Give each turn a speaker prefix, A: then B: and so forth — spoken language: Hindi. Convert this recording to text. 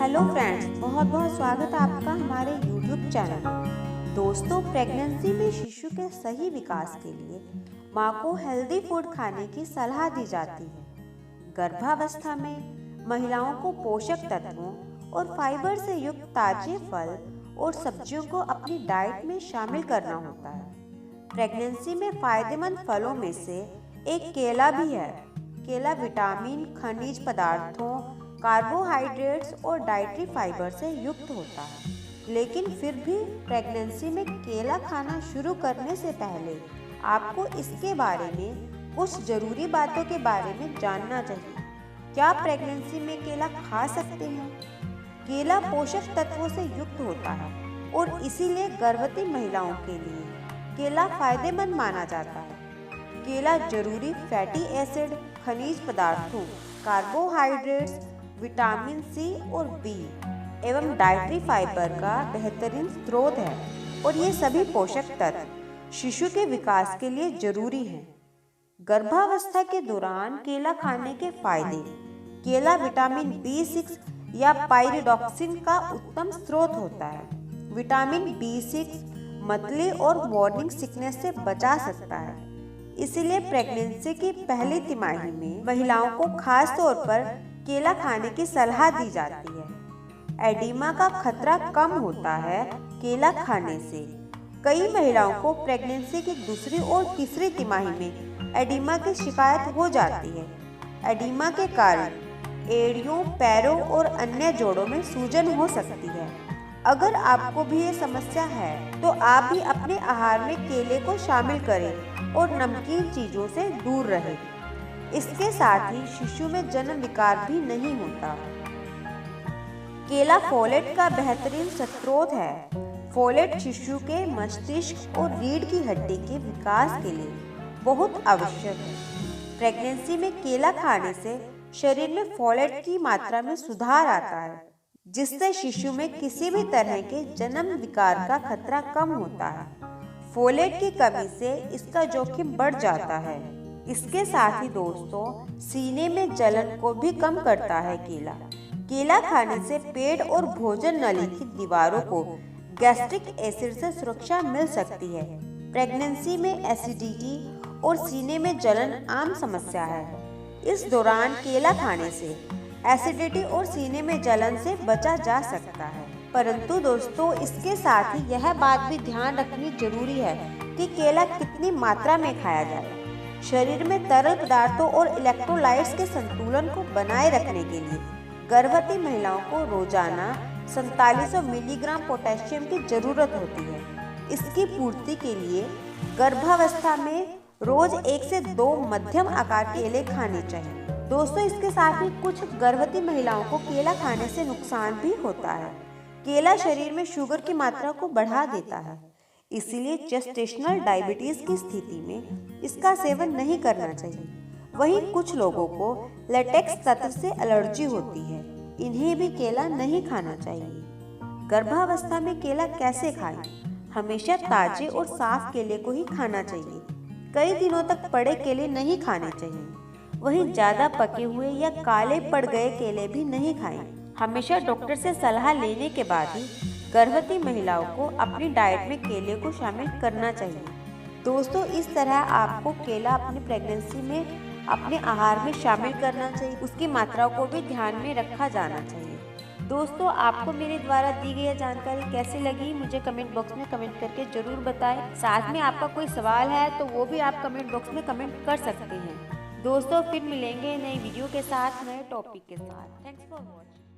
A: हेलो फ्रेंड्स, बहुत बहुत स्वागत है आपका हमारे YouTube चैनल में। दोस्तों, प्रेगनेंसी में शिशु के सही विकास के लिए माँ को हेल्दी फूड खाने की सलाह दी जाती है। गर्भावस्था में महिलाओं को पोषक तत्वों और फाइबर से युक्त ताजे फल और सब्जियों को अपनी डाइट में शामिल करना होता है। प्रेगनेंसी में फायदेमंद फलों में से एक केला भी है। केला विटामिन, खनिज पदार्थों, कार्बोहाइड्रेट्स और डाइटरी फाइबर से युक्त होता है। लेकिन फिर भी प्रेगनेंसी में केला खाना शुरू करने से पहले आपको इसके बारे में कुछ ज़रूरी बातों के बारे में जानना चाहिए। क्या प्रेगनेंसी में केला खा सकते हैं? केला पोषक तत्वों से युक्त होता है और इसीलिए गर्भवती महिलाओं के लिए केला फायदेमंद माना जाता है। केला जरूरी फैटी एसिड, खनिज पदार्थों, कार्बोहाइड्रेट्स, विटामिन सी और बी एवं डाइटरी फाइबर का बेहतरीन स्रोत है और ये सभी पोषक तत्व शिशु के विकास के लिए जरूरी हैं। गर्भावस्था के दौरान केला खाने के फायदे। केला विटामिन B6 या पाइरिडॉक्सिन का उत्तम स्रोत होता है। विटामिन B6 मतली और मॉर्निंग सिकनेस से बचा सकता है। इसलिए प्रेगनेंसी की पहली तिमाही में महिलाओं को खास तौर पर केला खाने की सलाह दी जाती है। एडिमा का खतरा कम होता है केला खाने से। कई महिलाओं को प्रेगनेंसी की दूसरी और तीसरी तिमाही में एडिमा की शिकायत हो जाती है। एडिमा के कारण एड़ियों, पैरों और अन्य जोड़ों में सूजन हो सकती है। अगर आपको भी ये समस्या है तो आप भी अपने आहार में केले को शामिल करें और नमकीन चीजों से दूर रहें। इसके साथ ही शिशु में जन्म विकार भी नहीं होता। केला फोलेट का बेहतरीन स्रोत है। फोलेट शिशु के मस्तिष्क और रीढ़ की हड्डी के विकास के लिए बहुत आवश्यक है। प्रेगनेंसी में केला खाने से शरीर में फोलेट की मात्रा में सुधार आता है, जिससे शिशु में किसी भी तरह के जन्म विकार का खतरा कम होता है। फोलेट की कमी से इसका जोखिम बढ़ जाता है। इसके साथ ही दोस्तों, सीने में जलन को भी कम करता है केला। केला खाने से पेट और भोजन नली की दीवारों को गैस्ट्रिक एसिड से सुरक्षा मिल सकती है। प्रेगनेंसी में एसिडिटी और सीने में जलन आम समस्या है। इस दौरान केला खाने से एसिडिटी और सीने में जलन से बचा जा सकता है। परंतु दोस्तों, इसके साथ ही यह बात भी ध्यान रखनी जरूरी है कि केला कितनी मात्रा में खाया जाए। शरीर में तरल पदार्थों और इलेक्ट्रोलाइट्स के संतुलन को बनाए रखने के लिए गर्भवती महिलाओं को रोजाना 4700 मिलीग्राम पोटेशियम की जरूरत होती है। इसकी पूर्ति के लिए गर्भावस्था में रोज 1 से 2 मध्यम आकार के केले खाने चाहिए। दोस्तों, इसके साथ ही कुछ गर्भवती महिलाओं को केला खाने से नुकसान भी होता है। केला शरीर में शुगर की मात्रा को बढ़ा देता है, इसीलिए जेस्टेशनल डायबिटीज की स्थिति में इसका सेवन नहीं करना चाहिए। वहीं कुछ लोगों को लेटेक्स तत्व से एलर्जी होती है, इन्हें भी केला नहीं खाना चाहिए। गर्भावस्था में केला कैसे खाएं? हमेशा ताजे और साफ केले को ही खाना चाहिए। कई दिनों तक पड़े केले नहीं खाने चाहिए। वहीं ज्यादा पके हुए या काले पड़ गए केले भी नहीं खाएं। हमेशा डॉक्टर से सलाह लेने के बाद ही गर्भवती महिलाओं को अपनी डाइट में केले को शामिल करना चाहिए। दोस्तों, इस तरह आपको केला अपनी प्रेगनेंसी में अपने आहार में शामिल करना चाहिए। उसकी मात्रा को भी ध्यान में रखा जाना चाहिए। दोस्तों, आपको मेरे द्वारा दी गई जानकारी कैसी लगी मुझे कमेंट बॉक्स में कमेंट करके जरूर बताएं। साथ में आपका कोई सवाल है तो वो भी आप कमेंट बॉक्स में कमेंट कर सकते हैं। दोस्तों, फिर मिलेंगे नई वीडियो के साथ, नए टॉपिक के साथ। Thanks for watching.